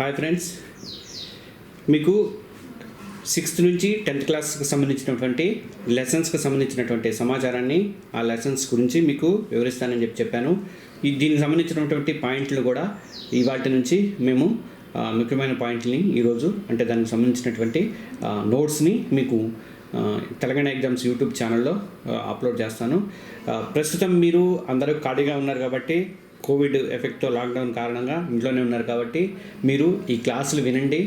Hi friends, మీకు 6th నుంచి 10th క్లాస్కి సంబంధించినటువంటి లెసన్స్కి సంబంధించినటువంటి సమాచారాన్ని ఆ లెసన్స్ గురించి మీకు వివరిస్తానని చెప్పాను. దీనికి సంబంధించినటువంటి పాయింట్లు కూడా ఇవాటి నుంచి మేము ముఖ్యమైన పాయింట్ని ఈరోజు అంటే దానికి సంబంధించినటువంటి నోట్స్ని మీకు తెలంగాణ ఎగ్జామ్స్ యూట్యూబ్ ఛానల్లో అప్లోడ్ చేస్తాను. ప్రస్తుతం మీరు అందరూ ఖాళీగా ఉన్నారు కాబట్టి, కోవిడ్ ఎఫెక్ట్తో లాక్డౌన్ కారణంగా ఇంట్లోనే ఉన్నారు కాబట్టి మీరు ఈ క్లాసులు వినండి.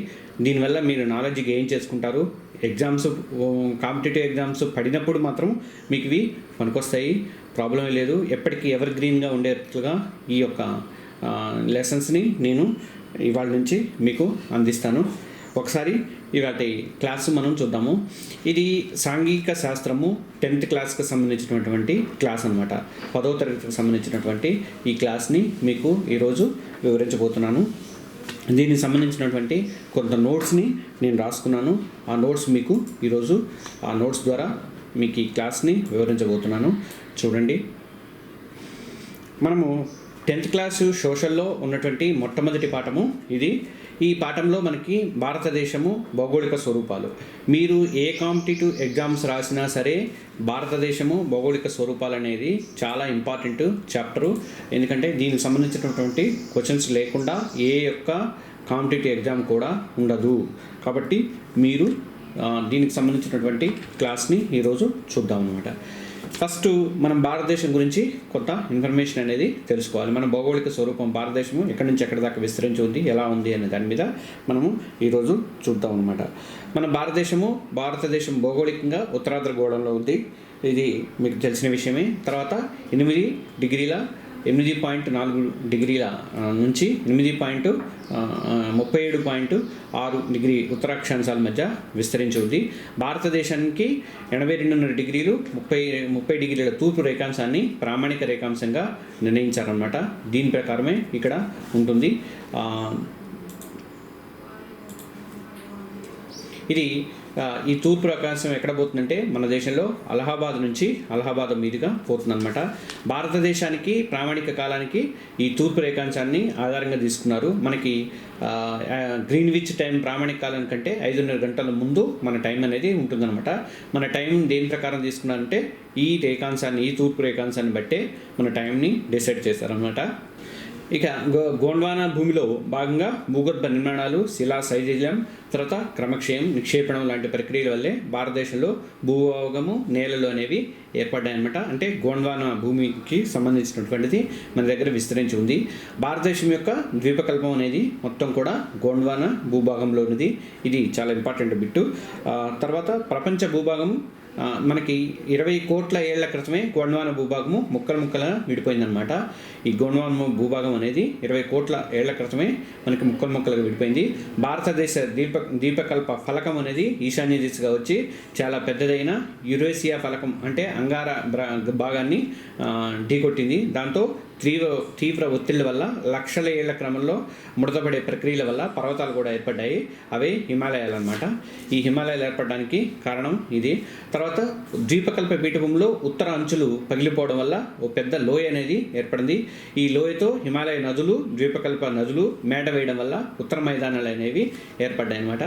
దీనివల్ల మీరు నాలెడ్జ్ గెయిన్ చేసుకుంటారు. ఎగ్జామ్స్, కాంపిటేటివ్ ఎగ్జామ్స్ పడినప్పుడు మాత్రం మీకు ఇవి పనికొస్తాయి, ప్రాబ్లం లేదు. ఎప్పటికీ ఎవర్ గ్రీన్గా ఉండేట్లుగా ఈ యొక్క లెసన్స్ని నేను ఇవాళ నుంచి మీకు అందిస్తాను. ఒకసారి ఇవాటి క్లాసు మనం చూద్దాము. ఇది సాంఘిక శాస్త్రము 10th క్లాస్కి సంబంధించినటువంటి క్లాస్ అనమాట. 10వ తరగతికి సంబంధించినటువంటి ఈ క్లాస్ని మీకు ఈరోజు వివరించబోతున్నాను. దీనికి సంబంధించినటువంటి కొంత నోట్స్ని నేను రాసుకున్నాను. ఆ నోట్స్ మీకు ఈరోజు ఆ నోట్స్ ద్వారా మీకు ఈ క్లాస్ని వివరించబోతున్నాను. చూడండి, మనము 10th క్లాసు సోషల్లో ఉన్నటువంటి మొట్టమొదటి పాఠము ఇది. ఈ పాఠంలో మనకి భారతదేశము భౌగోళిక స్వరూపాలు. మీరు ఏ కాంపిటేటివ్ ఎగ్జామ్స్ రాసినా సరే భారతదేశము భౌగోళిక స్వరూపాలు అనేది చాలా ఇంపార్టెంట్ చాప్టరు. ఎందుకంటే దీనికి సంబంధించినటువంటి క్వశ్చన్స్ లేకుండా ఏ యొక్క కాంపిటేటివ్ ఎగ్జామ్ కూడా ఉండదు. కాబట్టి మీరు దీనికి సంబంధించినటువంటి క్లాస్ని ఈరోజు చూద్దాం అన్నమాట. ఫస్ట్ మనం భారతదేశం గురించి కొంత ఇన్ఫర్మేషన్ అనేది తెలుసుకోవాలి. మన భౌగోళిక స్వరూపం, భారతదేశము ఎక్కడి నుంచి ఎక్కడి దాకా విస్తరించి ఉంది, ఎలా ఉంది అనే దాని మీద మనము ఈరోజు చూద్దాం అనమాట. మన భారతదేశం భౌగోళికంగా ఉత్తరార్ధగోళంలో ఉంది. ఇది మీకు తెలిసిన విషయమే. తర్వాత 8.4 డిగ్రీల నుంచి 8.37.6 డిగ్రీ ఉత్తరాక్షాంశాల మధ్య విస్తరించి ఉంది. భారతదేశానికి 82.5 డిగ్రీలు 30 డిగ్రీల తూర్పు రేఖాంశాన్ని ప్రామాణిక రేఖాంశంగా నిర్ణయించారన్నమాట. దీని ప్రకారమే ఇక్కడ ఉంటుంది. ఇది ఈ తూర్పు రేఖాంశం ఎక్కడ పోతుందంటే మన దేశంలో అలహాబాద్ మీదుగా పోతుందన్నమాట. భారతదేశానికి ప్రామాణిక కాలానికి ఈ తూర్పు రేఖాంశాన్ని ఆధారంగా తీసుకున్నారు. మనకి గ్రీన్విచ్ టైం ప్రామాణిక కాలం కంటే 5.5 గంటల ముందు మన టైం అనేది ఉంటుందన్నమాట. మన టైం దేని ప్రకారం తీసుకున్నారంటే ఈ తూర్పు రేఖాంశాన్ని బట్టే మన టైంని డిసైడ్ చేశారనమాట. ఇక గోండ్వానా భూమిలో భాగంగా భూగర్భ నిర్మాణాలు, శిలా శైథిల్యం, తర్వాత క్రమక్షయం, నిక్షేపణం లాంటి ప్రక్రియల వల్లే భారతదేశంలో భూభాగము, నేలలు అనేవి ఏర్పడ్డాయన్నమాట. అంటే గోండ్వానా భూమికి సంబంధించినటువంటిది మన దగ్గర విస్తరించి ఉంది. భారతదేశం యొక్క ద్వీపకల్పం అనేది మొత్తం కూడా గోండ్వానా భూభాగంలోనిది. ఇది చాలా ఇంపార్టెంట్ బిట్టు. తర్వాత ప్రపంచ భూభాగం మనకి 20 కోట్ల ఏళ్ల క్రితమే గోండ్వానా భూభాగము ముక్కలుగా విడిపోయిందనమాట. ఈ గోండ్వానా భూభాగం అనేది 20 కోట్ల ఏళ్ల క్రితమే మనకి ముక్కలుగా విడిపోయింది. భారతదేశ ద్వీపకల్ప ఫలకం అనేది ఈశాన్య దిశగా వచ్చి చాలా పెద్దదైన యురేసియా ఫలకం అంటే అంగార భాగాన్ని ఢీకొట్టింది. దాంతో తీవ్ర ఒత్తిళ్ల వల్ల లక్షల ఏళ్ల క్రమంలో ముడతపడే ప్రక్రియల వల్ల పర్వతాలు కూడా ఏర్పడ్డాయి. అవే హిమాలయాలు అన్నమాట. ఈ హిమాలయాలు ఏర్పడడానికి కారణం ఇది. తర్వాత ద్వీపకల్ప పీఠభూమిలో ఉత్తర అంచులు పగిలిపోవడం వల్ల ఓ పెద్ద లోయ అనేది ఏర్పడింది. ఈ లోయతో హిమాలయ నదులు, ద్వీపకల్ప నదులు మేడ వేయడం వల్ల ఉత్తర మైదానాలు అనేవి ఏర్పడ్డాయి అన్నమాట.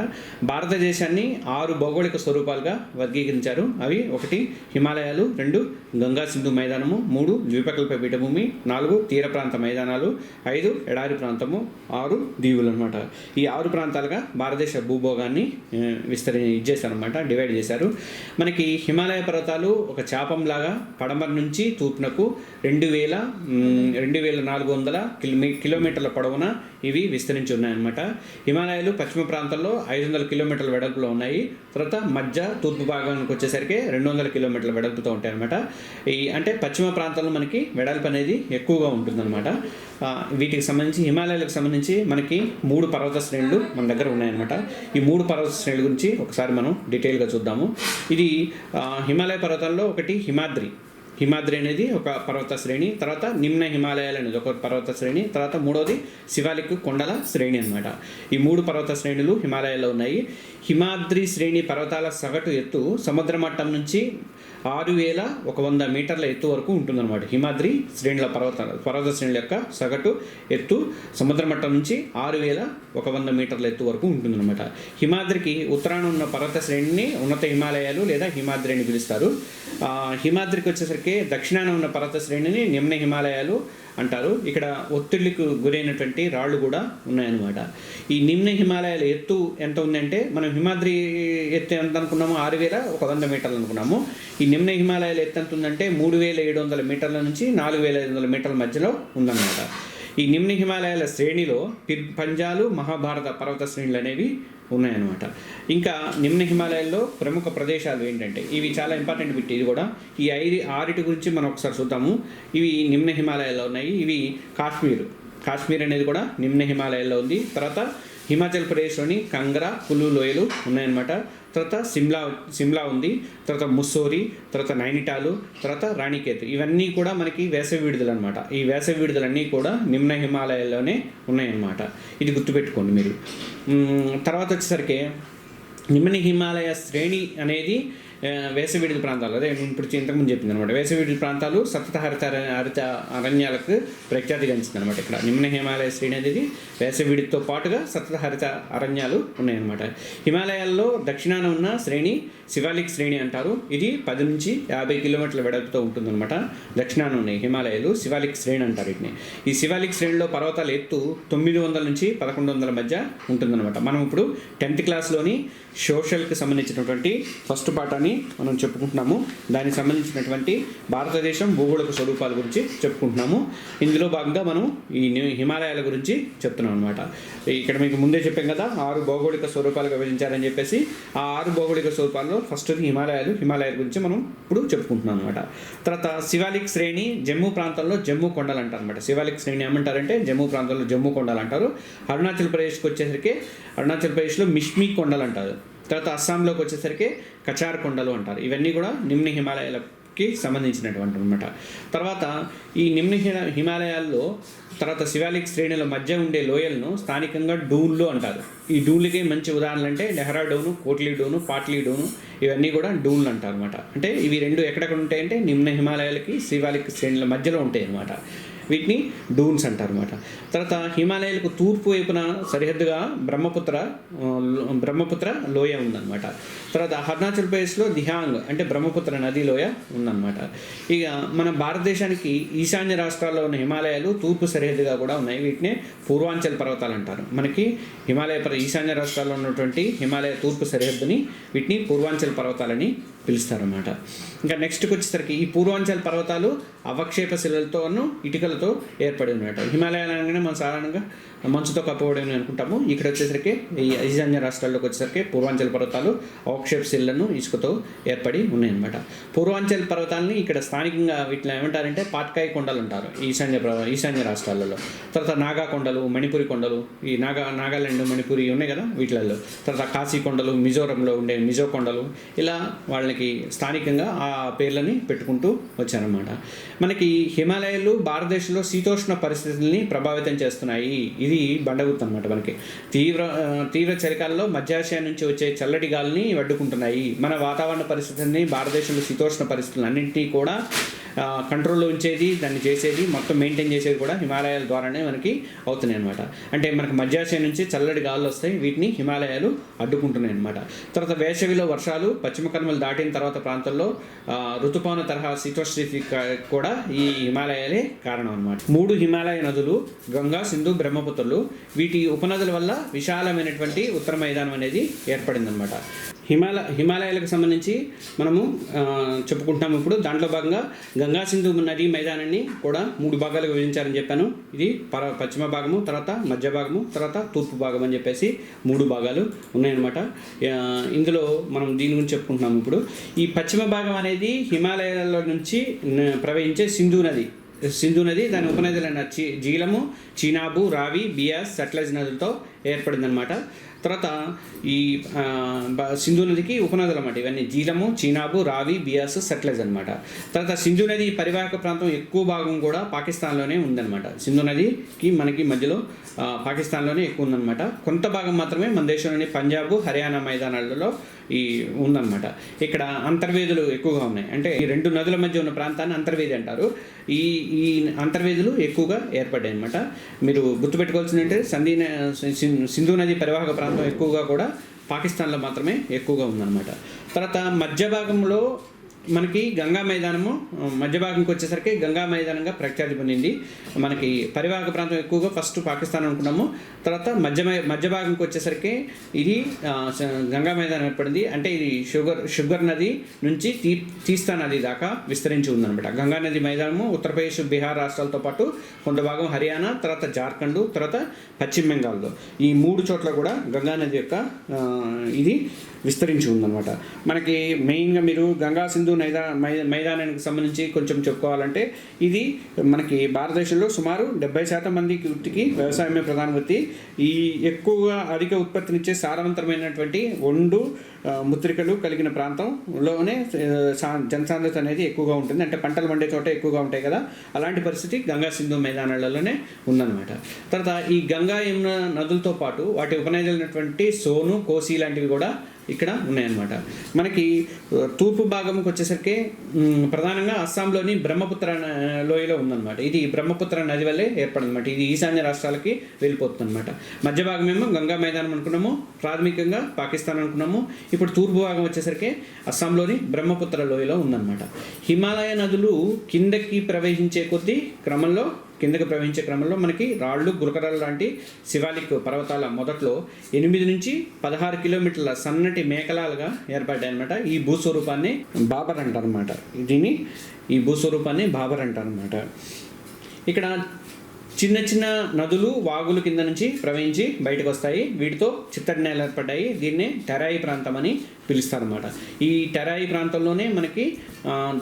భారతదేశాన్ని 6 భౌగోళిక స్వరూపాలుగా వర్గీకరించారు. అవి 1 హిమాలయాలు, 2 గంగా సింధు మైదానము, 3 ద్వీపకల్ప పీఠభూమి, 4 తీర ప్రాంత మైదానాలు, 5 ఎడారి ప్రాంతము, 6 దీవులు అనమాట. ఈ 6 ప్రాంతాలుగా భారతదేశ భూభాగాన్ని ఇచ్చేసారనమాట, డివైడ్ చేశారు. మనకి హిమాలయ పర్వతాలు ఒక చాపంలాగా పడమర నుంచి తూర్పునకు 2400 కిలోమీటర్ల పొడవున ఇవి విస్తరించి ఉన్నాయన్నమాట. హిమాలయాలు పశ్చిమ ప్రాంతంలో 500 కిలోమీటర్ల వెడల్పులో ఉన్నాయి. తర్వాత మధ్య తూర్పు భాగానికి వచ్చేసరికి 200 కిలోమీటర్ల వెడల్పుతో ఉంటాయి అనమాట. అంటే పశ్చిమ ప్రాంతంలో మనకి వెడల్పు అనేది ఎక్కువగా ఉంటుందన్నమాట. వీటికి సంబంధించి హిమాలయాలకు సంబంధించి మనకి 3 పర్వత శ్రేణులు మన దగ్గర ఉన్నాయన్నమాట. ఈ 3 పర్వత శ్రేణుల గురించి ఒకసారి మనం డీటెయిల్గా చూద్దాము. ఇది హిమాలయ పర్వతాల్లో ఒకటి హిమాద్రి అనేది ఒక పర్వత శ్రేణి, తర్వాత నిమ్న హిమాలయాలు అనేది ఒక పర్వత శ్రేణి, తర్వాత మూడవది శివాలిక్ కొండల శ్రేణి అనమాట. ఈ 3 పర్వత శ్రేణులు హిమాలయాల్లో ఉన్నాయి. హిమాద్రి శ్రేణి పర్వతాల సగటు ఎత్తు సముద్ర మట్టం నుంచి 6100 మీటర్ల ఎత్తు వరకు ఉంటుందన్నమాట. హిమాద్రి శ్రేణుల పర్వత శ్రేణుల యొక్క సగటు ఎత్తు సముద్ర మట్టం నుంచి 6100 మీటర్ల ఎత్తు వరకు ఉంటుందన్నమాట. హిమాద్రికి ఉత్తరాన ఉన్న పర్వత శ్రేణిని ఉన్నత హిమాలయాలు లేదా హిమాద్రి అని పిలుస్తారు. హిమాద్రికి వచ్చేసరికి దక్షిణాన ఉన్న పర్వత శ్రేణిని నిమ్న హిమాలయాలు అంటారు. ఇక్కడ ఒత్తిడికి గురైనటువంటి రాళ్ళు కూడా ఉన్నాయన్నమాట. ఈ నిమ్న హిమాలయాల ఎత్తు ఎంత ఉందంటే, మనం హిమాద్రి ఎత్తు ఎంత అనుకున్నాము, 6100 మీటర్లు అనుకున్నాము. ఈ నిమ్న హిమాలయాల ఎత్తు ఎంత ఉందంటే 3700 మీటర్ల నుంచి 4500 మీటర్ల మధ్యలో ఉందన్నమాట. ఈ నిమ్న హిమాలయాల శ్రేణిలో పంజాలు, మహాభారత పర్వత శ్రేణులు అనేవి ఉన్నాయన్నమాట. ఇంకా నిమ్న హిమాలయాల్లో ప్రముఖ ప్రదేశాలు ఏంటంటే, ఇవి చాలా ఇంపార్టెంట్ బిట్. ఇది కూడా ఈ 6 గురించి మనం ఒకసారి చూద్దాము. ఇవి నిమ్న హిమాలయాల్లో ఉన్నాయి. ఇవి కాశ్మీర్ అనేది కూడా నిమ్న హిమాలయాల్లో ఉంది. తర్వాత హిమాచల్ ప్రదేశ్లోని కంగ్రా, కులు లోయలు ఉన్నాయన్నమాట. తర్వాత సిమ్లా ఉంది. తర్వాత ముస్సోరి, తర్వాత నైనిటాలు, తర్వాత రాణికేత్, ఇవన్నీ కూడా మనకి వేసవి విడుదల అనమాట. ఈ వేసవి విడుదలన్నీ కూడా నిమ్న హిమాలయాల్లోనే ఉన్నాయన్నమాట. ఇది గుర్తుపెట్టుకోండి మీరు. తర్వాత వచ్చేసరికి నిమ్న హిమాలయ శ్రేణి అనేది వేసవి విడుదల ప్రాంతాలు, అదే నేను ఇప్పుడు ఇంతకుముందు చెప్పింది అనమాట. వేసవి విడుదల ప్రాంతాలు సతత హరిత అరణ్యాలకు ప్రఖ్యాతిగాంచింది అనమాట. ఇక్కడ నిమ్న హిమాలయ శ్రేణి అనేది వేసవి విడితో పాటుగా సతత హరిత అరణ్యాలు ఉన్నాయన్నమాట. హిమాలయాల్లో దక్షిణాన ఉన్న శ్రేణి శివాలిక్ శ్రేణి అంటారు. ఇది 10 నుంచి 50 కిలోమీటర్ల వెడల్పుతో ఉంటుందన్నమాట. దక్షిణాన ఉన్నాయి హిమాలయాలు శివాలిక్ శ్రేణి అంటారు వీటిని. ఈ శివాలిక్ శ్రేణిలో పర్వతాల ఎత్తు 900 నుంచి 1100 మధ్య ఉంటుందన్నమాట. మనం ఇప్పుడు 10th క్లాస్లోని సోషల్కి సంబంధించినటువంటి ఫస్ట్ పాఠాన్ని మనం చెప్పుకుంటున్నాము. దానికి సంబంధించినటువంటి భారతదేశం భూగోళిక స్వరూపాల గురించి చెప్పుకుంటున్నాము. ఇందులో భాగంగా మనం ఈ హిమాలయాల గురించి చెప్తున్నాం అనమాట. ఇక్కడ మీకు ముందే చెప్పాం కదా, 6 భౌగోళిక స్వరూపాలుగా విభజించారని చెప్పేసి. ఆ 6 భౌగోళిక స్వరూపాల్లో ఫస్ట్ హిమాలయాల గురించి మనం ఇప్పుడు చెప్పుకుంటున్నాం అనమాట. తర్వాత శివాలిక్ శ్రేణి జమ్మూ ప్రాంతంలో జమ్మూ కొండలు అంటారు అనమాట. శివాలిక్ శ్రేణి ఏమంటారంటే జమ్మూ ప్రాంతంలో జమ్మూ కొండలు అంటారు. అరుణాచల్ ప్రదేశ్కి వచ్చేసరికి అరుణాచల్ ప్రదేశ్లో మిష్మి కొండలు అంటారు. తర్వాత అస్సాంలోకి వచ్చేసరికి కచార్ కొండలు అంటారు. ఇవన్నీ కూడా నిమ్న హిమాలయాలకి సంబంధించినటువంటి అనమాట. తర్వాత ఈ నిమ్న హిమాలయాల్లో తర్వాత శివాలిక్ శ్రేణుల మధ్య ఉండే లోయలను స్థానికంగా డూన్లు అంటారు. ఈ డూన్లకి మంచి ఉదాహరణలు అంటే డెహ్రాడూను, కోట్లీ డూను, పాట్లీ డూను, ఇవన్నీ కూడా డూన్లు అంటారు అనమాట. అంటే ఇవి రెండు ఎక్కడెక్కడ ఉంటాయంటే నిమ్న హిమాలయాలకి శివాలిక్ శ్రేణుల మధ్యలో ఉంటాయి అన్నమాట. వీటిని డూన్స్ అంటారు అనమాట. తర్వాత హిమాలయాలకు తూర్పు వైపున సరిహద్దుగా బ్రహ్మపుత్ర లోయ ఉందన్నమాట. తర్వాత అరుణాచల్ ప్రదేశ్లో దిహాంగ్ అంటే బ్రహ్మపుత్ర నది లోయ ఉందన్నమాట. ఇక మన భారతదేశానికి ఈశాన్య రాష్ట్రాల్లో ఉన్న హిమాలయాలు తూర్పు సరిహద్దుగా కూడా ఉన్నాయి. వీటిని పూర్వాంచల్ పర్వతాలు అంటారు. మనకి ఈశాన్య రాష్ట్రాల్లో ఉన్నటువంటి హిమాలయ తూర్పు సరిహద్దుని వీటిని పూర్వాంచల్ పర్వతాలని పిలుస్తారన్నమాట. ఇంకా నెక్స్ట్కి వచ్చేసరికి ఈ పూర్వాంచల్ పర్వతాలు అవక్షేప శిలలతోనూ ఇటుకలతో ఏర్పడి ఉన్నట్టు. హిమాలయాలు అనగానే మనం సాధారణంగా మంచుతో కప్పబడి అనుకుంటాము. ఇక్కడ వచ్చేసరికి ఈ ఈశాన్య రాష్ట్రాల్లోకి వచ్చేసరికి పూర్వాంచల్ పర్వతాలు అవక్షేప శిలలను ఇసుకతో ఏర్పడి ఉన్నాయన్నమాట. పూర్వాంచల్ పర్వతాలని ఇక్కడ స్థానికంగా వీటిని ఏమంటారంటే పాట్కాయ్ కొండలు అంటారు ఈశాన్య రాష్ట్రాలలో. తర్వాత నాగా కొండలు, మణిపురి కొండలు, ఈ నాగాలాండ్, మణిపురి ఉన్నాయి కదా వీటిలలో. తర్వాత కాశీ కొండలు, మిజోరంలో ఉండే మిజో కొండలు, ఇలా వాళ్ళకి స్థానికంగా ఆ పేర్లని పెట్టుకుంటూ వచ్చారన్నమాట. మనకి హిమాలయాలు భారతదేశంలో శీతోష్ణ పరిస్థితుల్ని ప్రభావితం చేస్తున్నాయి. ఇది బండగుర్తు అనమాట. మనకి తీవ్ర చలికాలంలో మధ్యాసియా నుంచి వచ్చే చల్లటి గాలిని అడ్డుకుంటున్నాయి. మన వాతావరణ పరిస్థితుల్ని భారతదేశంలో శీతోష్ణ పరిస్థితులు అన్నింటినీ కూడా కంట్రోల్లో ఉంచేది, దాన్ని చేసేది, మొత్తం మెయింటైన్ చేసేది కూడా హిమాలయాల ద్వారానే మనకి అవుతున్నాయి అనమాట. అంటే మనకు మధ్యాసియా నుంచి చల్లటి గాలులు వస్తాయి, వీటిని హిమాలయాలు అడ్డుకుంటున్నాయి అనమాట. తర్వాత వేసవిలో వర్షాలు, పశ్చిమ కనుమలు దాటిన తర్వాత ప్రాంతాల్లో ఋతుపవన తరహా శీతోష్ణ కూడా ఈ హిమాలయాలే కారణం అనమాట. 3 హిమాలయ నదులు గంగా, సింధు, బ్రహ్మపుత్రులు, వీటి ఉపనదుల వల్ల విశాలమైనటువంటి ఉత్తర మైదానం అనేది ఏర్పడిందనమాట. హిమాలయాలకు సంబంధించి మనము చెప్పుకుంటున్నాము ఇప్పుడు. దాంట్లో భాగంగా గంగా సింధు నదీ మైదానాన్ని కూడా 3 భాగాలుగా విభజించారని చెప్పాను. ఇది పశ్చిమ భాగము, తర్వాత మధ్య భాగము, తర్వాత తూర్పు భాగం అని చెప్పేసి 3 భాగాలు ఉన్నాయన్నమాట. ఇందులో మనం దీని గురించి చెప్పుకుంటున్నాము ఇప్పుడు. ఈ పశ్చిమ భాగం అనేది హిమాలయాల నుంచి ప్రవహించే సింధు నది, దాని ఉపనదులైన జీలము, చీనాబు, రావి, బియాస్, సట్లెజ్ నదులతో ఏర్పడిందనమాట. తర్వాత ఈ సింధు నదికి ఉపనదులు అన్నమాట ఇవన్నీ జీలము, చీనాబు, రావి, బియాస్, సట్లెజ్ అనమాట. తర్వాత సింధు నది పరివాహక ప్రాంతం ఎక్కువ భాగం కూడా పాకిస్తాన్లోనే ఉందన్నమాట. సింధు నదికి మనకి మధ్యలో పాకిస్తాన్లోనే ఎక్కువ ఉందన్నమాట. కొంత భాగం మాత్రమే మన దేశంలోని పంజాబ్, హర్యానా మైదానాలలో ఉందన్నమాట. ఇక్కడ అంతర్వేదులు ఎక్కువగా ఉన్నాయి. అంటే ఈ రెండు నదుల మధ్య ఉన్న ప్రాంతాన్ని అంతర్వేది అంటారు. ఈ అంతర్వేదులు ఎక్కువగా ఏర్పడ్డాయి అనమాట. మీరు గుర్తుపెట్టుకోవాల్సింది అంటే సింధు నది పరివాహక ప్రాంతం ఎక్కువగా కూడా పాకిస్తాన్లో మాత్రమే ఎక్కువగా ఉందన్నమాట. తర్వాత మధ్య భాగంలో మనకి గంగా మైదానము మధ్య భాగంకి వచ్చేసరికి గంగా మైదానంగా ప్రఖ్యాతి పొందింది. మనకి పరివాహక ప్రాంతం ఎక్కువగా ఫస్ట్ పాకిస్తాన్ అనుకున్నాము. తర్వాత మధ్య భాగంకి వచ్చేసరికి ఇది గంగా మైదానం ఏర్పడింది. అంటే ఇది షుగర్ నది నుంచి తీస్తా నది దాకా విస్తరించి ఉందన్నమాట. గంగా నది మైదానము ఉత్తరప్రదేశ్, బీహార్ రాష్ట్రాలతో పాటు కొంత భాగం హర్యానా, తర్వాత జార్ఖండ్, తర్వాత పశ్చిమ బెంగాల్లో ఈ 3 చోట్ల కూడా గంగా నది యొక్క ఇది విస్తరించి ఉందన్నమాట. మనకి మెయిన్గా మీరు గంగా సింధు మైదానానికి సంబంధించి కొంచెం చెప్పుకోవాలంటే ఇది మనకి భారతదేశంలో సుమారు 70% మందికి వ్యవసాయమే ప్రధాన వృత్తి. ఈ ఎక్కువగా అధిక ఉత్పత్తినిచ్చే సారవంతమైనటువంటి ఒండు ముత్రికలు కలిగిన ప్రాంతంలోనే జనసాంద్రత అనేది ఎక్కువగా ఉంటుంది. అంటే పంటలు పండే చోట ఎక్కువగా ఉంటాయి కదా, అలాంటి పరిస్థితి గంగా సింధు మైదానాలలోనే ఉందన్నమాట. తర్వాత ఈ గంగా యమున నదులతో పాటు వాటి ఉపనదులైనటువంటి సోను, కోసి లాంటివి కూడా ఇక్కడ ఉన్నాయన్నమాట. మనకి తూర్పు భాగంకి వచ్చేసరికి ప్రధానంగా అస్సాంలోని బ్రహ్మపుత్ర లోయలో ఉందన్నమాట. ఇది బ్రహ్మపుత్ర నది వల్లే ఏర్పడిందన్నమాట. ఇది ఈశాన్య రాష్ట్రాలకి వెళ్ళిపోతుంది అనమాట. మధ్య భాగం ఏమో గంగా మైదానం అనుకున్నాము, ప్రాథమికంగా పాకిస్తాన్ అనుకున్నాము. ఇప్పుడు తూర్పు భాగం వచ్చేసరికి అస్సాంలోని బ్రహ్మపుత్ర లోయలో ఉందన్నమాట. హిమాలయ నదులు కిందకి ప్రవహించే క్రమంలో మనకి రాళ్ళు, గురకరాలు లాంటి శివాలిక్ పర్వతాల మొదట్లో 8 నుంచి 16 కిలోమీటర్ల సన్నటి మేకలాలుగా ఏర్పడ్డాయి అనమాట. ఈ భూస్వరూపాన్ని బాబర్ అంటారనమాట. ఈ భూస్వరూపాన్ని బాబర్ అంటారనమాట. ఇక్కడ చిన్న చిన్న నదులు, వాగులు కింద నుంచి ప్రవహించి బయటకు వస్తాయి. వీటితో చిత్తడి నేలలు ఏర్పడ్డాయి. దీన్నే టెరాయి ప్రాంతం అని పిలుస్తారన్నమాట. ఈ టెరాయి ప్రాంతంలోనే మనకి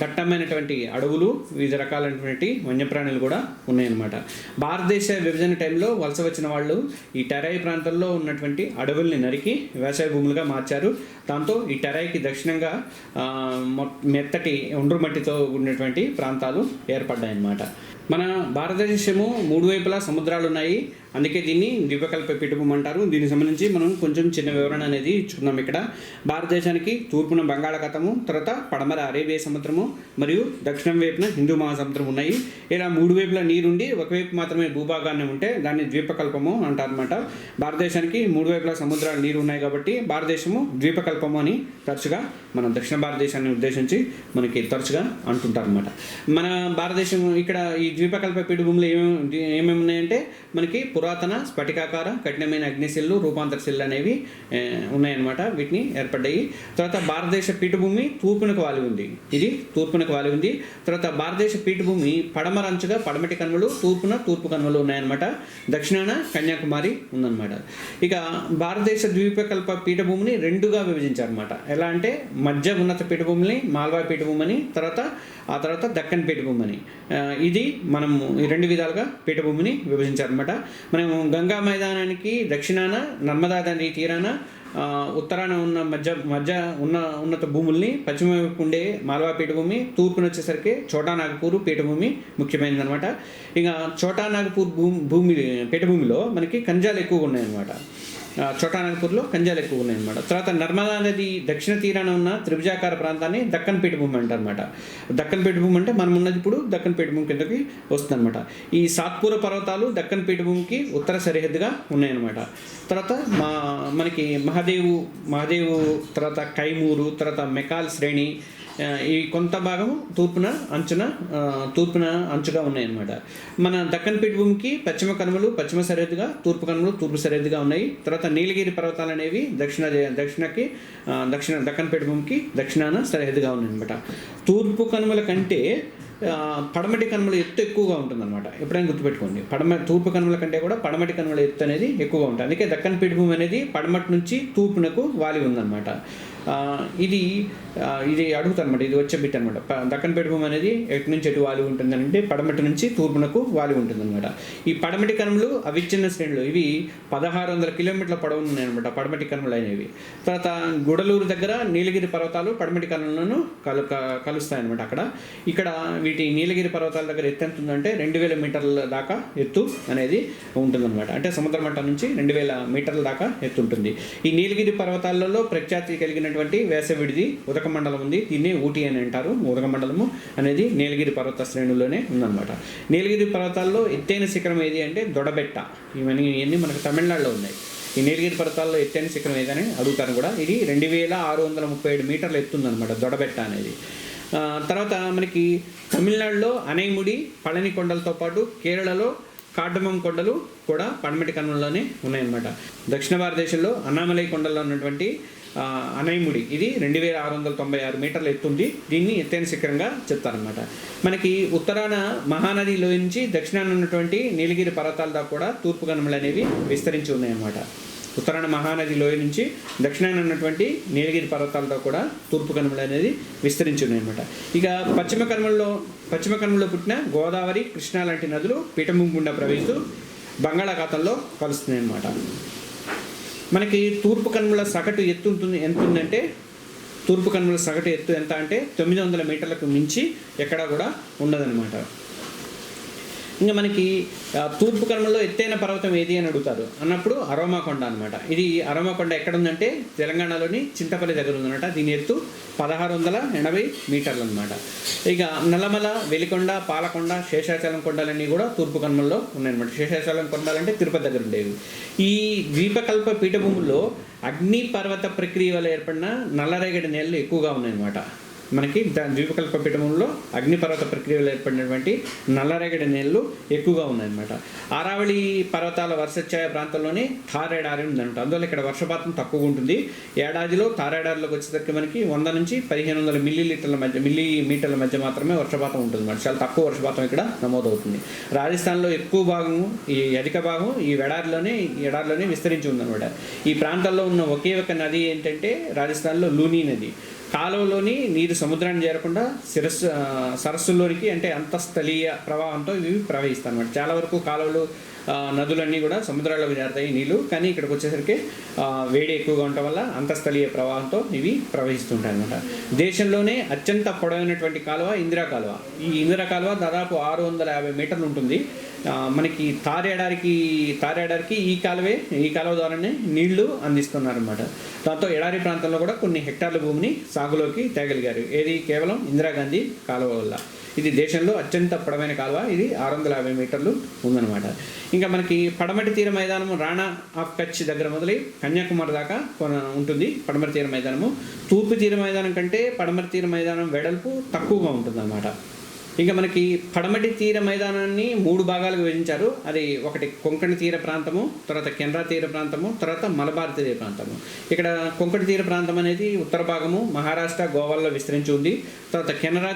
దట్టమైనటువంటి అడవులు, వివిధ రకాలైనటువంటి వన్యప్రాణులు కూడా ఉన్నాయన్నమాట. భారతదేశ విభజన టైంలో వలస వచ్చిన వాళ్ళు ఈ టెరాయి ప్రాంతంలో ఉన్నటువంటి అడవుల్ని నరికి వ్యవసాయ భూములుగా మార్చారు. దాంతో ఈ టెరాయికి దక్షిణంగా మెత్తటి ఒండ్రు మట్టితో ఉన్నటువంటి ప్రాంతాలు ఏర్పడ్డాయన్నమాట. మన భారతదేశము 3 వైపులా సముద్రాలు ఉన్నాయి. అందుకే దీన్ని ద్వీపకల్ప పీఠభూమి అంటారు. దీనికి సంబంధించి మనం కొంచెం చిన్న వివరణ అనేది ఇచ్చుకుందాం. ఇక్కడ భారతదేశానికి తూర్పున బంగాళాఖాతము, తర్వాత పడమర అరేబియా సముద్రము మరియు దక్షిణం వైపున హిందూ మహాసముద్రం ఉన్నాయి. ఇలా 3 వైపులా నీరుండి ఒకవైపు మాత్రమే భూభాగాన్ని ఉంటే దాన్ని ద్వీపకల్పము అంటారనమాట. భారతదేశానికి 3 వైపులా సముద్రాలు నీరు ఉన్నాయి కాబట్టి భారతదేశము ద్వీపకల్పము అని తరచుగా మన దక్షిణ భారతదేశాన్ని ఉద్దేశించి మనకి తరచుగా అంటుంటారనమాట. మన భారతదేశం ఇక్కడ ఈ ద్వీపకల్ప పీఠభూములు ఏమేమి ఉన్నాయంటే మనకి పురాతన స్ఫటికాకార కఠినమైన అగ్నిశిల్లు, రూపాంతర శిల్లు అనేవి ఉన్నాయన్నమాట. వీటిని ఏర్పడ్డాయి. తర్వాత భారతదేశ పీఠభూమి తూర్పునకు వాలి ఉంది. తర్వాత భారతదేశ పీఠభూమి పడమర అంచుగా పడమటి కనుమలు, తూర్పు కనుమలు ఉన్నాయన్నమాట. దక్షిణాన కన్యాకుమారి ఉందన్నమాట. ఇక భారతదేశ ద్వీపకల్ప పీఠభూమిని 2గా విభజించారన్నమాట. ఎలా అంటే మధ్య ఉన్నత పీఠభూమిని మాల్వా పీఠభూమి అని, ఆ తర్వాత దక్కన్ పీఠభూమి అని. ఇది మనము ఈ 2 విధాలుగా పీఠభూమిని విభజించారన్నమాట. మనము గంగా మైదానానికి దక్షిణాన నర్మదా నది తీరాన ఉత్తరాన ఉన్న మధ్య ఉన్నత భూముల్ని, పశ్చిమ వైపు ఉండే మాల్వా పీఠభూమి, తూర్పున వచ్చేసరికి చోటా నాగపూర్ పీఠభూమి ముఖ్యమైనదనమాట. ఇక చోటా నాగపూర్ పీఠభూమిలో మనకి ఖనిజాలు ఎక్కువగా ఉన్నాయన్నమాట. చోటా నాగపూర్లో ఖనిజాలు ఎక్కువ ఉన్నాయన్నమాట. తర్వాత నర్మదా నది దక్షిణ తీరాన ఉన్న త్రిభుజాకార ప్రాంతాన్ని దక్కన్ పీఠభూమి అంటారనమాట. దక్కన్ పీఠభూమి అంటే మనం ఉన్నది ఇప్పుడు దక్కన్ పీఠభూమి కిందకి వస్తుందన్నమాట. ఈ సాత్పూర పర్వతాలు దక్కన్ పీఠభూమికి ఉత్తర సరిహద్దుగా ఉన్నాయన్నమాట. తర్వాత మనకి మహాదేవు, తర్వాత కైమూరు, తర్వాత మెకాల్ శ్రేణి, ఈ కొంత భాగం తూర్పున అంచుగా ఉన్నాయన్నమాట. మన దక్కన్ పీఠభూమికి పశ్చిమ కనుమలు పశ్చిమ సరిహద్దుగా, తూర్పు కనుమలు తూర్పు సరిహద్దుగా ఉన్నాయి. తర్వాత నీలగిరి పర్వతాలు అనేవి దక్కన్ పీఠభూమికి దక్షిణాన సరిహద్దుగా ఉన్నాయన్నమాట. తూర్పు కనుమల కంటే పడమటి కనుమల ఎత్తు ఎక్కువగా ఉంటుందన్నమాట. ఎప్పుడైనా గుర్తుపెట్టుకోండి, తూర్పు కనుమల కంటే కూడా పడమటి కనుమల ఎత్తు అనేది ఎక్కువగా ఉంటుంది. అందుకే దక్కన్ పీఠభూమి అనేది పడమటి నుంచి తూర్పునకు వాలి ఉందన్నమాట. ఇది ఇది అడుగుతారనమాట. ఇది వచ్చే బిట్ అనమాట. దక్కన్ పీఠభూమి అనేది ఎటు నుంచి ఎటు వాలి ఉంటుందంటే పడమటి నుంచి తూర్పునకు వాలి ఉంటుందన్నమాట. ఈ పడమటి కనుమలు అవిచ్ఛిన్న శ్రేణులు, ఇవి 1600 కిలోమీటర్ల పొడవు ఉన్నాయన్నమాట పడమటి కనుమలు అనేవి. తర్వాత గుడలూరు దగ్గర నీలగిరి పర్వతాలు పడమటి కనుమలను కలుస్తాయన్నమాట. ఇక్కడ వీటి నీలగిరి పర్వతాల దగ్గర ఎత్తు ఎంత ఉందంటే 2000 మీటర్ల దాకా ఎత్తు అనేది ఉంటుందన్నమాట. అంటే సముద్ర మట్టం నుంచి 2000 మీటర్ల దాకా ఎత్తు ఉంటుంది. ఈ నీలగిరి పర్వతాలలో ప్రఖ్యాతి కలిగినటువంటి వేసవిడిది ఉదక మండలం ఉంది. దీన్ని ఊటీ అని అంటారు. ఉదక మండలము అనేది నీలగిరి పర్వత శ్రేణుల్లోనే ఉందన్నమాట. నీలగిరి పర్వతాల్లో ఎత్తైన శిఖరం ఏది అంటే దొడబెట్ట. ఇవన్నీ మనకు తమిళనాడులో ఉన్నాయి. ఈ నీలగిరి పర్వతాల్లో ఎత్తైన శిఖరం ఏదని అడుగుతారు కూడా. ఇది 2637 మీటర్లు ఎత్తుందన్నమాట దొడబెట్ట అనేది. తర్వాత మనకి తమిళనాడులో అనైముడి పళని కొండలతో పాటు కేరళలో కార్డమం కొండలు కూడా పడమటి కనుమల్లోనే ఉన్నాయన్నమాట. దక్షిణ భారతదేశంలో అన్నామలై కొండల్లో ఉన్నటువంటి అనైముడి ఇది 2696 మీటర్లు ఎత్తుంది. దీన్ని ఎత్తైన శిఖరంగా చెప్తారనమాట. మనకి ఉత్తరాన మహానది లోయ నుంచి దక్షిణాన ఉన్నటువంటి నీలగిరి పర్వతాల దాకా కూడా తూర్పు కనుమలు అనేవి విస్తరించి ఉన్నాయన్నమాట. ఉత్తరాన మహానది లోయ నుంచి దక్షిణాన ఉన్నటువంటి నీలగిరి పర్వతాలతో కూడా తూర్పు కనుమలు అనేది విస్తరించి ఉన్నాయన్నమాట. ఇక పశ్చిమ కనుమలో పుట్టిన గోదావరి, కృష్ణా లాంటి నదులు పీఠభూమి గుండా ప్రవహిస్తూ బంగాళాఖాతంలో కలుస్తున్నాయి అన్నమాట. మనకి తూర్పు కనుమల సగటు ఎత్తు ఎంత ఉందంటే తూర్పు కనుమల సగటు ఎత్తు ఎంత అంటే 900 మీటర్లకు మించి ఎక్కడా కూడా ఉండదన్నమాట. ఇంకా మనకి తూర్పు కనుమల్లో ఎత్తైన పర్వతం ఏది అని అడుగుతారు అన్నప్పుడు అరోమాకొండ అనమాట. ఇది అరోమాకొండ ఎక్కడ ఉందంటే తెలంగాణలోని చింతపల్లి దగ్గర ఉందన్నమాట. దీని ఎత్తు 1680 మీటర్లు అనమాట. ఇక నల్లమల, వెలికొండ, పాలకొండ, శేషాచలం కొండలన్నీ కూడా తూర్పు కనుమల్లో ఉన్నాయన్నమాట. శేషాచలం కొండలంటే తిరుపతి దగ్గర ఉండేవి. ఈ ద్వీపకల్ప పీఠభూముల్లో అగ్ని పర్వత ప్రక్రియ వల్ల ఏర్పడిన నల్లరేగడి నేలలు ఎక్కువగా ఉన్నాయన్నమాట. మనకి ద్వీపకల్ప పీఠభూముల్లో అగ్నిపర్వత ప్రక్రియలో ఏర్పడినటువంటి నల్లరేగడి నేలలు ఎక్కువగా ఉన్నాయన్నమాట. ఆరావళి పర్వతాల వర్షఛాయ ప్రాంతంలోనే థారేడారి ఉందన్నమాట. అందువల్ల ఇక్కడ వర్షపాతం తక్కువగా ఉంటుంది. ఏడాదిలో థారేడారిలోకి వచ్చేసరికి మనకి 100 నుంచి 1500 మిల్లీమీటర్ల మధ్య మాత్రమే వర్షపాతం ఉంటుంది అన్నమాట. చాలా తక్కువ వర్షపాతం ఇక్కడ నమోదవుతుంది. రాజస్థాన్లో ఎక్కువ భాగము, ఈ అధిక భాగం ఈ ఎడారిలోనే విస్తరించి ఉందన్నమాట. ఈ ప్రాంతాల్లో ఉన్న ఒకే ఒక నది ఏంటంటే రాజస్థాన్లో లూనీ నది. కాలువలోని నీరు సముద్రాన్ని చేరకుండా సరస్సుల్లోనికి అంటే అంతఃస్థలీయ ప్రవాహంతో ఇవి ప్రవహిస్తాయి అన్నమాట. చాలా వరకు కాలువలు, నదులన్నీ కూడా సముద్రాల్లోకి చేరుతాయి నీళ్ళు. కానీ ఇక్కడికి వచ్చేసరికి వేడి ఎక్కువగా ఉండటం వల్ల అంతఃస్థలీయ ప్రవాహంతో ఇవి ప్రవహిస్తుంటాయి అన్నమాట. దేశంలోనే అత్యంత పొడవైనటువంటి కాలువ ఇందిరా కాలువ. ఈ ఇందిరా కాలువ దాదాపు 650 మీటర్లు ఉంటుంది. మనకి తారేడారికి ఈ కాలువ ద్వారానే నీళ్లు అందిస్తున్నారన్నమాట. దాంతో ఎడారి ప్రాంతంలో కూడా కొన్ని హెక్టార్ల భూమిని సాగులోకి తేగలిగారు. ఏది కేవలం ఇందిరాగాంధీ కాలువ వల్ల. ఇది దేశంలో అత్యంత పొడవైన కాలువ. ఇది 650 మీటర్లు ఉందన్నమాట. ఇంకా మనకి పడమటి తీర మైదానం రాణా ఆఫ్ కచ్ దగ్గర మొదలై కన్యాకుమారి దాకా ఉంటుంది పడమటి తీర మైదానము. తూర్పు తీర మైదానం కంటే పడమటి తీర మైదానం వెడల్పు తక్కువగా ఉంటుందన్నమాట. ఇంకా మనకి పడమటి తీర మైదానాన్ని 3 భాగాలుగా విభజించారు. అది ఒకటి కొంకణ తీర ప్రాంతము, తర్వాత కెనరా తీర ప్రాంతము, తర్వాత మలబార్ తీర ప్రాంతము. ఇక్కడ కొంకణ తీర ప్రాంతం అనేది ఉత్తర భాగము మహారాష్ట్ర, గోవాల్లో విస్తరించి ఉంది. తర్వాత కెనరా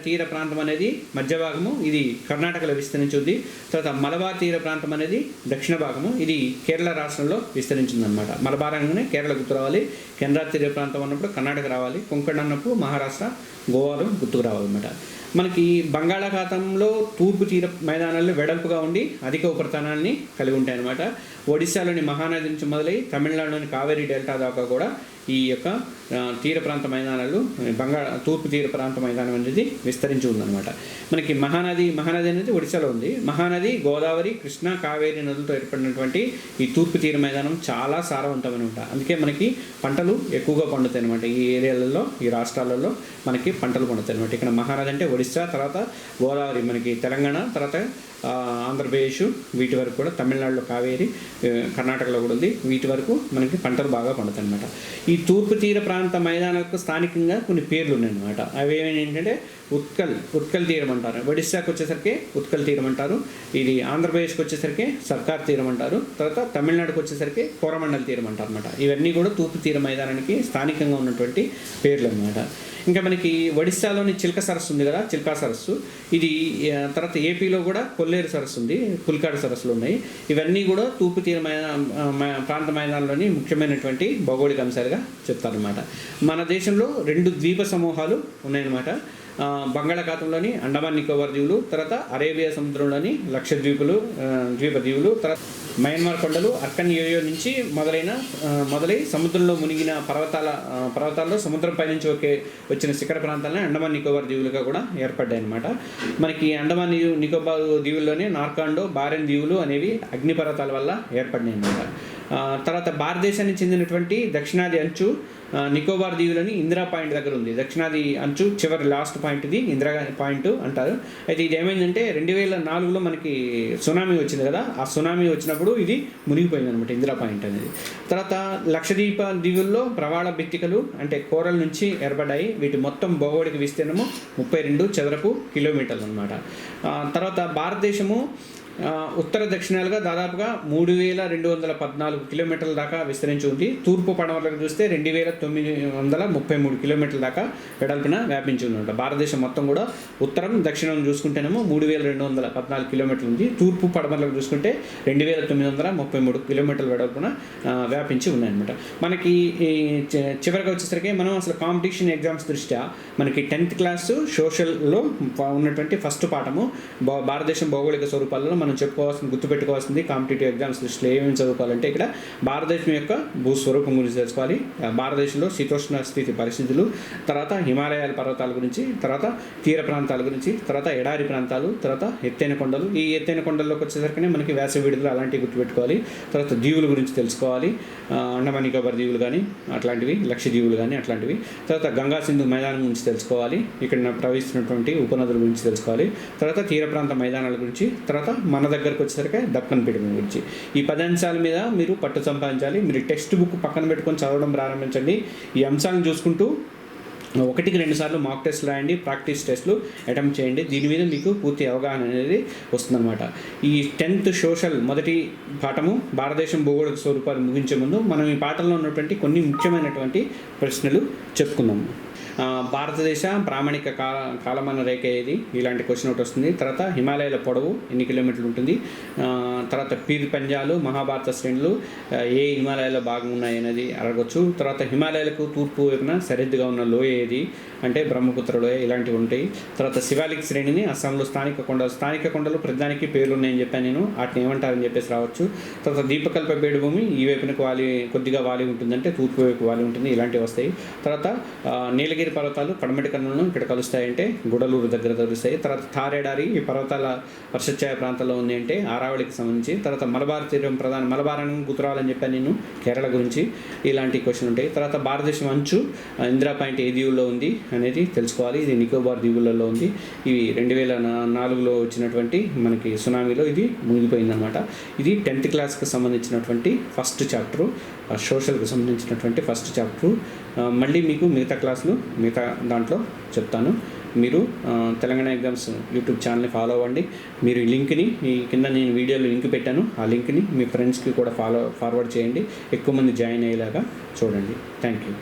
తీర ప్రాంతం అనేది మధ్య భాగము, ఇది కర్ణాటకలో విస్తరించి ఉంది. తర్వాత మలబార్ తీర ప్రాంతం అనేది దక్షిణ భాగము, ఇది కేరళ రాష్ట్రంలో విస్తరించింది అనమాట. మలబార్ అనగానే కేరళ గుర్తు రావాలి, కెనరా తీర ప్రాంతం అన్నప్పుడు కర్ణాటక రావాలి, కొంకణ అన్నప్పుడు మహారాష్ట్ర, గోవాలో గుర్తుకు రావాలన్నమాట. మనకి బంగాళాఖాతంలో తూర్పు తీర మైదానాలు వెడల్పుగా ఉండి అధిక ఉపరితలాన్ని కలిగి ఉంటాయి అన్నమాట. ఒడిశాలోని మహానది నుంచి మొదలై తమిళనాడులోని కావేరీ డెల్టా దాకా కూడా ఈ యొక్క తీర ప్రాంత మైదానాలు తూర్పు తీర ప్రాంత మైదానం అనేది విస్తరించి ఉందన్నమాట. మనకి మహానది అనేది ఒడిశాలో ఉంది. మహానది, గోదావరి, కృష్ణా, కావేరీ నదులతో ఏర్పడినటువంటి ఈ తూర్పు తీర మైదానం చాలా సారవంతమైనమాట. అందుకే మనకి పంటలు ఎక్కువగా పండుతాయి అనమాట. ఈ ఏరియాలలో, ఈ రాష్ట్రాలలో మనకి పంటలు పండుతాయి అనమాట. ఇక్కడ మహానది అంటే ఒడిశా, తర్వాత గోదావరి మనకి తెలంగాణ, తర్వాత ఆంధ్రప్రదేశ్, వీటి వరకు కూడా తమిళనాడులో కావేరి, కర్ణాటకలో కూడా ఉంది. వీటి వరకు మనకి పంటలు బాగా పండుతాయి అనమాట. ఈ తూర్పు తీర ప్రాంత మైదానాలకు స్థానికంగా కొన్ని పేర్లు ఉన్నాయన్నమాట. అవి ఏంటంటే ఉత్కల్ తీరం అంటారు. ఒడిశాకు వచ్చేసరికి ఉత్కల్ తీరం అంటారు. ఇది ఆంధ్రప్రదేశ్కి వచ్చేసరికి సర్కార్ తీరం అంటారు. తర్వాత తమిళనాడుకి వచ్చేసరికి కోరమండల్ తీరం అంటారు అనమాట. ఇవన్నీ కూడా తూర్పు తీర మైదానానికి స్థానికంగా ఉన్నటువంటి పేర్లు అన్నమాట. ఇంకా మనకి ఒడిశాలోని చిల్క సరస్సు ఉంది కదా, చిల్కా సరస్సు. ఇది తర్వాత ఏపీలో కూడా కొల్లేరు సరస్సు ఉంది, పుల్కాడు సరస్సులు ఉన్నాయి. ఇవన్నీ కూడా తూర్పు తీర ప్రాంత మైదానంలోని ముఖ్యమైనటువంటి భౌగోళిక అంశాలుగా చెప్తారనమాట. మన దేశంలో 2 ద్వీప సమూహాలు ఉన్నాయన్నమాట. బంగాళాఖాతంలోని అండమాన్ నికోబార్ దీవులు, తర్వాత అరేబియా సముద్రంలోని లక్షద్వీపులు, ద్వీపదీవులు, తర్వాత మయన్మార్ కొండలు, అర్కన్ యోయో నుంచి మొదలై సముద్రంలో మునిగిన పర్వతాల్లో సముద్రం పైనుంచి వచ్చిన శిఖర ప్రాంతాలని అండమాన్ నికోబార్ దీవులుగా కూడా ఏర్పడ్డాయి అన్నమాట. మనకి అండమాన్ నికోబార్ దీవుల్లోనే నార్కాండో, బారెన్ దీవులు అనేవి అగ్నిపర్వతాల వల్ల ఏర్పడినాయి అన్నమాట. తర్వాత భారతదేశానికి చెందినటువంటి దక్షిణాది అంచు నికోబార్ దీవులని ఇందిరా పాయింట్ దగ్గర ఉంది. దక్షిణాది అంచు చివరి లాస్ట్ పాయింట్ ఇది ఇందిరా పాయింట్ అంటారు. అయితే ఇది ఏమైందంటే 2004లో మనకి సునామీ వచ్చింది కదా, ఆ సునామీ వచ్చినప్పుడు ఇది మునిగిపోయింది అనమాట ఇందిరా పాయింట్ అనేది. తర్వాత లక్షద్వీప దీవుల్లో ప్రవాళ భిత్తికలు అంటే కోరల నుంచి ఏర్పడ్డాయి. వీటి మొత్తం భౌగోళిక విస్తీర్ణము 32 చదరపు కిలోమీటర్లు అనమాట. తర్వాత భారతదేశము ఉత్తర దక్షిణాలుగా దాదాపుగా 3214 కిలోమీటర్ల దాకా విస్తరించి ఉంది. తూర్పు పడమరకు చూస్తే 2933 కిలోమీటర్ల దాకా వెడల్పున వ్యాపించి ఉందంట. భారతదేశం మొత్తం కూడా ఉత్తరం దక్షిణం చూసుకుంటేనేమో 3214 కిలోమీటర్లు ఉంది. తూర్పు పడమరకు చూసుకుంటే 2933 కిలోమీటర్ల వెడల్పున వ్యాపించి ఉన్నాయన్నమాట. మనకి చివరికి వచ్చేసరికి మనం అసలు కాంపిటీషన్ ఎగ్జామ్స్ దృష్ట్యా మనకి 10th క్లాస్ సోషల్లో ఉన్నటువంటి ఫస్ట్ పాఠము భారతదేశం భౌగోళిక స్వరూపాలలో మనం గుర్తుపెట్టుకోవాల్సింది కాంపిటేటివ్ ఎగ్జామ్స్ దృష్టిలో ఏమేమి చదువుకోవాలంటే ఇక్కడ భారతదేశం యొక్క భూస్వరూపం గురించి తెలుసుకోవాలి, భారతదేశంలో శీతోష్ణ స్థితి పరిస్థితులు, తర్వాత హిమాలయాల పర్వతాల గురించి, తర్వాత తీర ప్రాంతాల గురించి, తర్వాత ఎడారి ప్రాంతాలు, తర్వాత ఎత్తైన కొండలు. ఈ ఎత్తైన కొండల్లోకి వచ్చేసరికి మనకి వేసవి విడుదల అలాంటివి గుర్తుపెట్టుకోవాలి. తర్వాత దీవుల గురించి తెలుసుకోవాలి, అండమాన్ నికోబార్ దీవులు కానీ అట్లాంటివి, లక్షద్వీపులు కానీ అట్లాంటివి. తర్వాత గంగా సింధు మైదానం గురించి తెలుసుకోవాలి, ఇక్కడ ప్రవహిస్తున్నటువంటి ఉపనదుల గురించి తెలుసుకోవాలి. తర్వాత తీర ప్రాంత మైదానాల గురించి, తర్వాత మన దగ్గరకు వచ్చేసరికి దక్కన్ పీఠం గురించి. ఈ 10 అంశాల మీద మీరు పట్టు సంపాదించాలి. మీరు టెక్స్ట్ బుక్ పక్కన పెట్టుకొని చదవడం ప్రారంభించండి. ఈ అంశాలను చూసుకుంటూ 1-2 సార్లు మాక్ టెస్ట్లు రాయండి, ప్రాక్టీస్ టెస్ట్లు అటెంప్ట్ చేయండి. దీని మీద మీకు పూర్తి అవగాహన అనేది వస్తుందన్నమాట. ఈ 10th సోషల్ మొదటి పాఠము భారతదేశం భూగోళిక స్వరూపాలు ముగించే ముందు మనం ఈ పాఠంలో ఉన్నటువంటి కొన్ని ముఖ్యమైనటువంటి ప్రశ్నలు చెప్పుకుందాము. భారతదేశ ప్రామాణిక కాలమాన రేఖ ఏది? ఇలాంటి క్వశ్చన్ ఒకటి వస్తుంది. తర్వాత హిమాలయాల పొడవు ఎన్ని కిలోమీటర్లు ఉంటుంది? తర్వాత పీర్ పంజాలు, మహాభారత శ్రేణులు ఏ హిమాలయాల్లో భాగం ఉన్నాయి అనేది అడగవచ్చు. తర్వాత హిమాలయాలకు తూర్పు వైపున సరిహద్దుగా ఉన్న లోయ ఏది అంటే బ్రహ్మపుత్ర లోయ, ఇలాంటివి ఉంటాయి. తర్వాత శివాలిక్ శ్రేణిని అస్సాంలో స్థానిక కొండలు ప్రతిదానికి పేర్లు ఉన్నాయని చెప్పాను నేను, వాటిని ఏమంటారని చెప్పేసి రావచ్చు. తర్వాత దీపకల్ప పీఠభూమి ఈ వైపునకు కొద్దిగా వాలి ఉంటుందంటే తూర్పు వైపు వాలి ఉంటుంది, ఇలాంటివి వస్తాయి. తర్వాత నీలగిరి పర్వతాలు పడమటి కన్నులను ఇక్కడ కలుస్తాయంటే గుడలూరు దగ్గర కలుస్తాయి. తర్వాత థారేడారి ఈ పర్వతాల వర్షఛాయ ప్రాంతాల్లో ఉంది అంటే ఆరావళికి సంబంధించి. తర్వాత మలబార్ తీరం మలబార్ అని గుజరాత్ అని చెప్పాను నేను, కేరళ గురించి, ఇలాంటి క్వశ్చన్ ఉంటాయి. తర్వాత భారతదేశం అంచు ఇందిరా పాయింట్ ఏ దీవుల్లో ఉంది అనేది తెలుసుకోవాలి. ఇది నికోబార్ దీవులలో ఉంది. ఇవి 2004లో వచ్చినటువంటి మనకి సునామీలో ఇది మునిగిపోయిందనమాట. ఇది 10th క్లాస్కి సంబంధించినటువంటి ఫస్ట్ చాప్టరు, సోషల్కి సంబంధించినటువంటి ఫస్ట్ చాప్టరు. మళ్ళీ మీకు మిగతా దాంట్లో చెప్తాను. మీరు తెలంగాణ ఎగ్జామ్స్ యూట్యూబ్ ఛానల్ని ఫాలో అవ్వండి. మీరు ఈ లింక్ని ఈ కింద నేను వీడియోలో లింక్ పెట్టాను, ఆ లింక్ని మీ ఫ్రెండ్స్కి కూడా ఫార్వర్డ్ చేయండి. ఎక్కువ మంది జాయిన్ అయ్యేలాగా చూడండి. Thank you.